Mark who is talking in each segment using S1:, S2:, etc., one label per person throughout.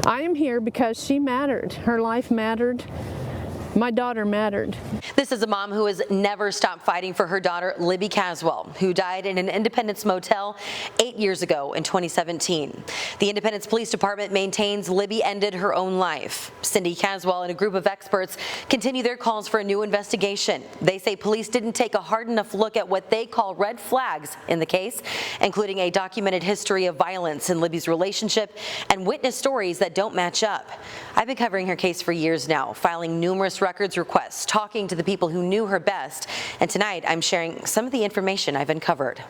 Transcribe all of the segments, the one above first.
S1: I am here because she mattered. Her life mattered. My daughter mattered.
S2: This is a mom who has never stopped fighting for her daughter, Libby Caswell, who died in an Independence motel 8 years ago in 2017. The Independence Police Department maintains Libby ended her own life. Cindy Caswell and a group of experts continue their calls for a new investigation. They say police didn't take a hard enough look at what they call red flags in the case, including a documented history of violence in Libby's relationship and witness stories that don't match up. I've been covering her case for years now, filing numerous records requests, talking to the people who knew her best, and tonight I'm sharing some of the information I've uncovered.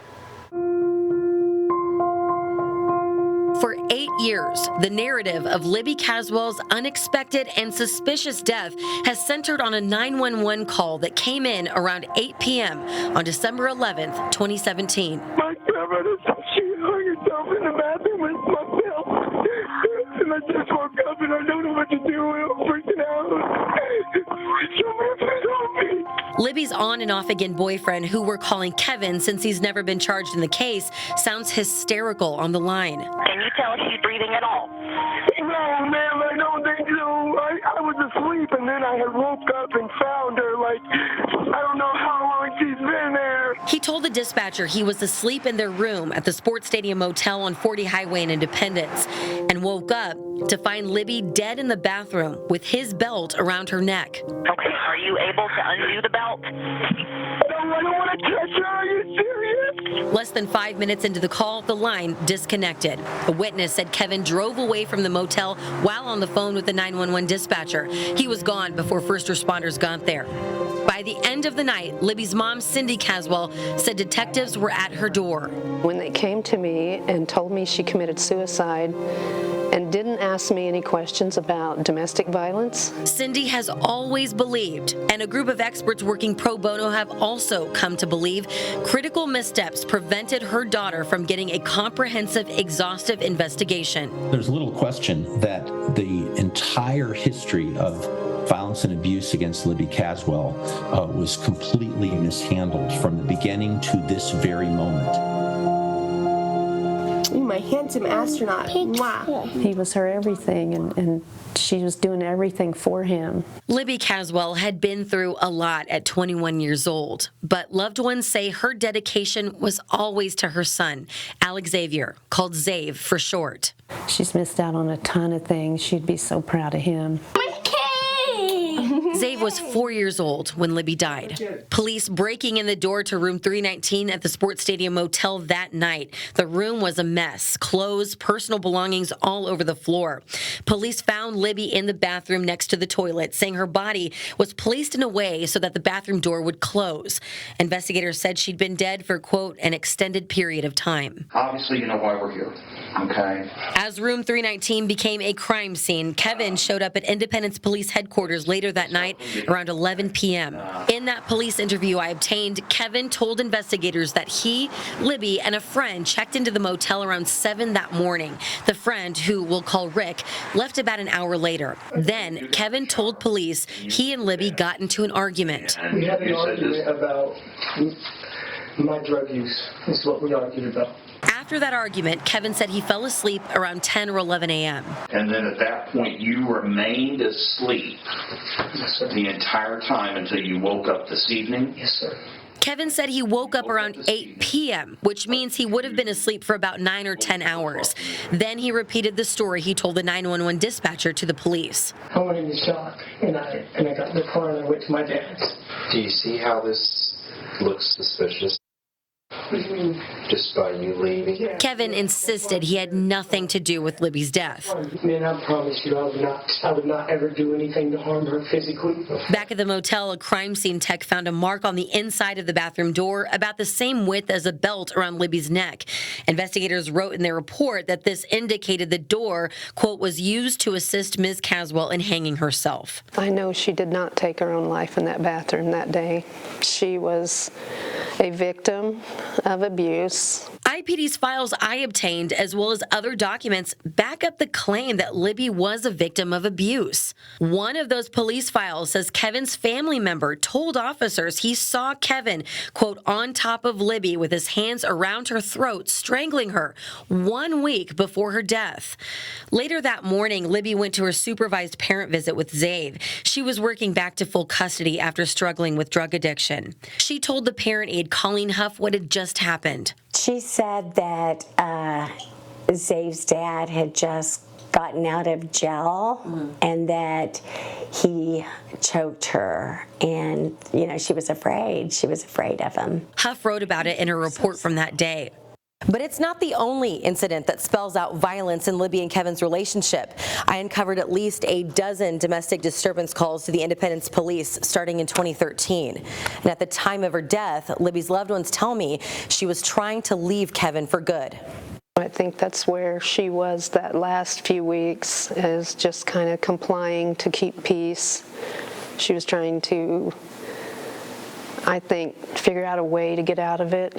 S2: For 8 years, the narrative of Libby Caswell's unexpected and suspicious death has centered on a 911 call that came in around 8 p.m. on December 11th, 2017.
S3: My grandmother said she hung herself in the bathroom with my pill. And I just woke up and I don't know what to do. I'm freaking out.
S2: Libby's on and off again boyfriend, who we're calling Kevin since he's never been charged in the case, sounds hysterical on the line.
S4: Can you tell if she's breathing at all?
S3: No, ma'am, I don't think so. I was asleep and then I had woke up and found her. I don't know how long she's been there.
S2: He told the dispatcher he was asleep in their room at the Sports Stadium Motel on 40 Highway in Independence and woke up to find Libby dead in the bathroom with his belt around her neck.
S4: Okay, are you able to undo the belt?
S3: No, I don't want to touch her. Are you serious?
S2: Less than 5 minutes into the call, the line disconnected. A witness said Kevin drove away from the motel while on the phone with the 911 dispatcher. He was gone before first responders got there. By the end of the night, Libby's mom, Cindy Caswell, said detectives were at her door.
S1: When they came to me and told me she committed suicide and didn't ask me any questions about domestic violence.
S2: Cindy has always believed, and a group of experts working pro bono have also come to believe, critical missteps prevented her daughter from getting a comprehensive, exhaustive investigation.
S5: There's little question that the entire history of violence and abuse against Libby Caswell was completely mishandled from the beginning to this very moment.
S6: My handsome astronaut. Mwah.
S1: He was her everything, and she was doing everything for him.
S2: Libby Caswell had been through a lot at 21 years old, but loved ones say her dedication was always to her son, Alex Xavier, called Zave for short.
S1: She's missed out on a ton of things. She'd be so proud of him.
S2: Zave was 4 years old when Libby died. Police breaking in the door to room 319 at the Sports Stadium Motel that night. The room was a mess. Clothes, personal belongings all over the floor. Police found Libby in the bathroom next to the toilet, saying her body was placed in a way so that the bathroom door would close. Investigators said she'd been dead for, quote, an extended period of time.
S7: Obviously, you know why we're here, okay?
S2: As room 319 became a crime scene, Kevin showed up at Independence Police Headquarters later that night around 11 p.m. In that police interview I obtained, Kevin told investigators that he, Libby, and a friend checked into the motel around 7 that morning. The friend, who we'll call Rick, left about an hour later. Then Kevin told police he and Libby got into an argument.
S3: We had an argument about my drug use. This is what we argued about.
S2: After that argument, Kevin said he fell asleep around 10 or 11 a.m.
S7: And then at that point, you remained asleep the entire time until you woke up this evening?
S3: Yes, sir.
S2: Kevin said he woke up around 8 p.m., which means he would have been asleep for about 9 or 10 hours. Then he repeated the story he told the 911 dispatcher to the police.
S3: I went into shock, and I got in the car and I went to my dad's.
S8: Do you see how this looks suspicious?
S3: What do you mean?
S8: Just by you leaving?
S2: Kevin insisted he had nothing to do with Libby's death.
S3: Man, I promise you, I would not ever do anything to harm her physically.
S2: Back at the motel, a crime scene tech found a mark on the inside of the bathroom door about the same width as a belt around Libby's neck. Investigators wrote in their report that this indicated the door, quote, was used to assist Ms. Caswell in hanging herself.
S1: I know she did not take her own life in that bathroom that day. She was a victim of abuse.
S2: I IPD's files I obtained, as well as other documents, back up the claim that Libby was a victim of abuse. One of those police files says Kevin's family member told officers he saw Kevin, quote, on top of Libby with his hands around her throat, strangling her 1 week before her death. Later that morning, Libby went to her supervised parent visit with Zave. She was working back to full custody after struggling with drug addiction. She told the parent aide, Colleen Huff, what had just happened.
S9: She said that Zave's dad had just gotten out of jail and that he choked her, and she was afraid. She was afraid of him.
S2: Huff wrote about it in her report from that day. But it's not the only incident that spells out violence in Libby and Kevin's relationship. I uncovered at least a dozen domestic disturbance calls to the Independence Police starting in 2013. And at the time of her death, Libby's loved ones tell me she was trying to leave Kevin for good.
S1: I think that's where she was that last few weeks, is just kind of complying to keep peace. She was trying to, I think, figure out a way to get out of it.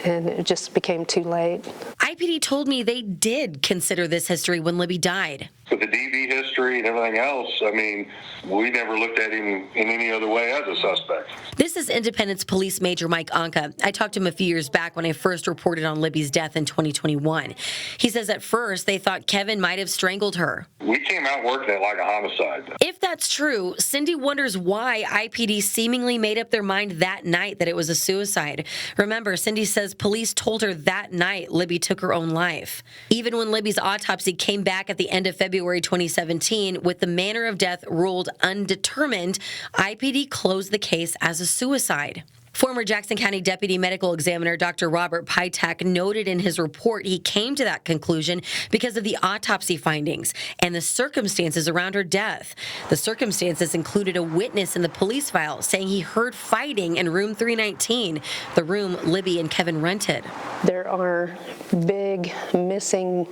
S1: And it just became too late.
S2: IPD told me they did consider this history when Libby died.
S10: With the DV history and everything else, I mean, we never looked at him in any other way as a suspect.
S2: This is Independence Police Major Mike Anka. I talked to him a few years back when I first reported on Libby's death in 2021. He says at first they thought Kevin might have strangled her.
S10: We came out working it like a homicide.
S2: If that's true, Cindy wonders why IPD seemingly made up their mind that night that it was a suicide. Remember, Cindy says police told her that night Libby took her own life. Even when Libby's autopsy came back at the end of February 2017 with the manner of death ruled undetermined, IPD closed the case as a suicide. Former Jackson County Deputy Medical Examiner Dr. Robert Pytak noted in his report he came to that conclusion because of the autopsy findings and the circumstances around her death. The circumstances included a witness in the police file saying he heard fighting in room 319, the room Libby and Kevin rented.
S1: There are big missing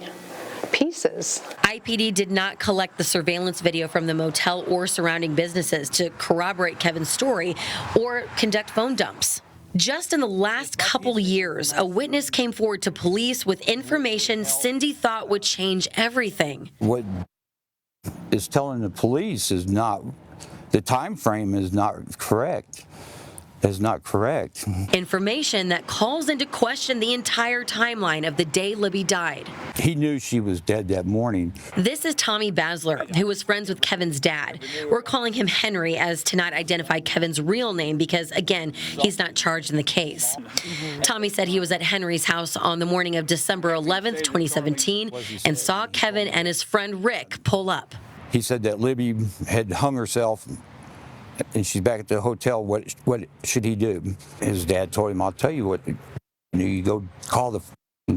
S1: pieces.
S2: IPD did not collect the surveillance video from the motel or surrounding businesses to corroborate Kevin's story or conduct phone dumps. Just in the last couple years, a witness came forward to police with information Cindy thought would change everything.
S11: What is telling the police is not, the time frame is not correct. Is not correct.
S2: Information that calls into question the entire timeline of the day Libby died.
S11: He knew she was dead that morning.
S2: This is Tommy Basler, who was friends with Kevin's dad. We're calling him Henry as to not identify Kevin's real name because, again, he's not charged in the case. Tommy said he was at Henry's house on the morning of December 11th, 2017, and saw Kevin and his friend Rick pull up.
S11: He said that Libby had hung herself and she's back at the hotel. What should he do? His dad told him, I'll tell you what, you go call the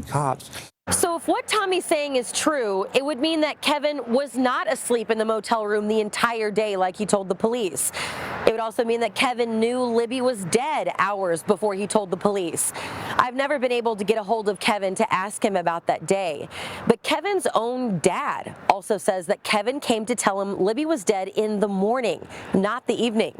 S11: cops.
S2: So if what Tommy's saying is true, it would mean that Kevin was not asleep in the motel room the entire day like he told the police. It would also mean that Kevin knew Libby was dead hours before he told the police. I've never been able to get a hold of Kevin to ask him about that day. But Kevin's own dad also says that Kevin came to tell him Libby was dead in the morning, not the evening.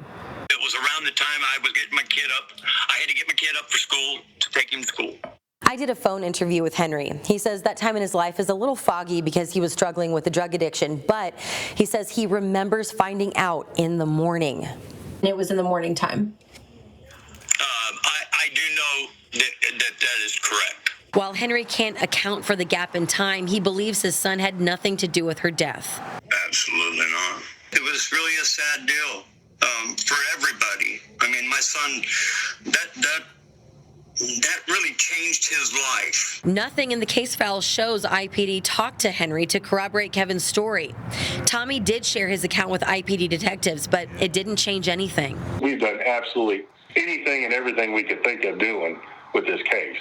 S12: It was around the time I was getting my kid up. I had to get my kid up for school to take him to school.
S2: I did a phone interview with Henry. He says that time in his life is a little foggy because he was struggling with a drug addiction, but he says he remembers finding out in the morning.
S6: It was in the morning time.
S12: I do know that is correct.
S2: While Henry can't account for the gap in time, he believes his son had nothing to do with her death.
S12: Absolutely not. It was really a sad deal for everybody. I mean, my son, that really changed his life.
S2: Nothing in the case file shows IPD talked to Henry to corroborate Kevin's story. Tommy did share his account with IPD detectives, but it didn't change anything.
S10: We've done absolutely anything and everything we could think of doing with this case.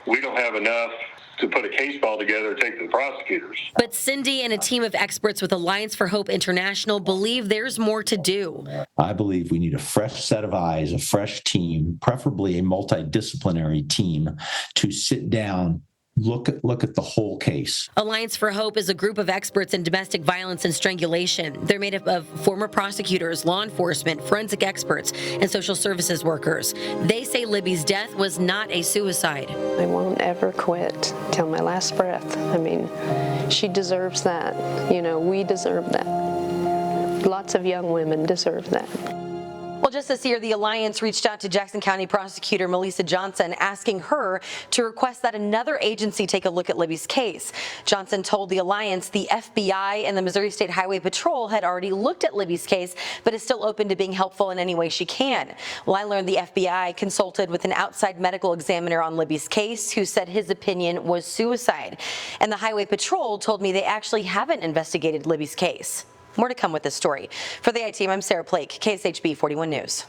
S10: We don't have enough to put a case file together and take to the prosecutors.
S2: But Cindy and a team of experts with Alliance for Hope International believe there's more to do.
S5: I believe we need a fresh set of eyes, a fresh team, preferably a multidisciplinary team, to sit down look at the whole case.
S2: Alliance for Hope is a group of experts in domestic violence and strangulation. They're made up of former prosecutors, law enforcement, forensic experts, and social services workers. They say Libby's death was not a suicide.
S1: I won't ever quit till my last breath. I mean, she deserves that. You know, we deserve that. Lots of young women deserve that.
S2: Well, just this year, the Alliance reached out to Jackson County Prosecutor Melissa Johnson, asking her to request that another agency take a look at Libby's case. Johnson told the Alliance the FBI and the Missouri State Highway Patrol had already looked at Libby's case, but is still open to being helpful in any way she can. Well, I learned the FBI consulted with an outside medical examiner on Libby's case, who said his opinion was suicide. And the Highway Patrol told me they actually haven't investigated Libby's case. More to come with this story. For the I-Team, I'm Sarah Plake, KSHB 41 News.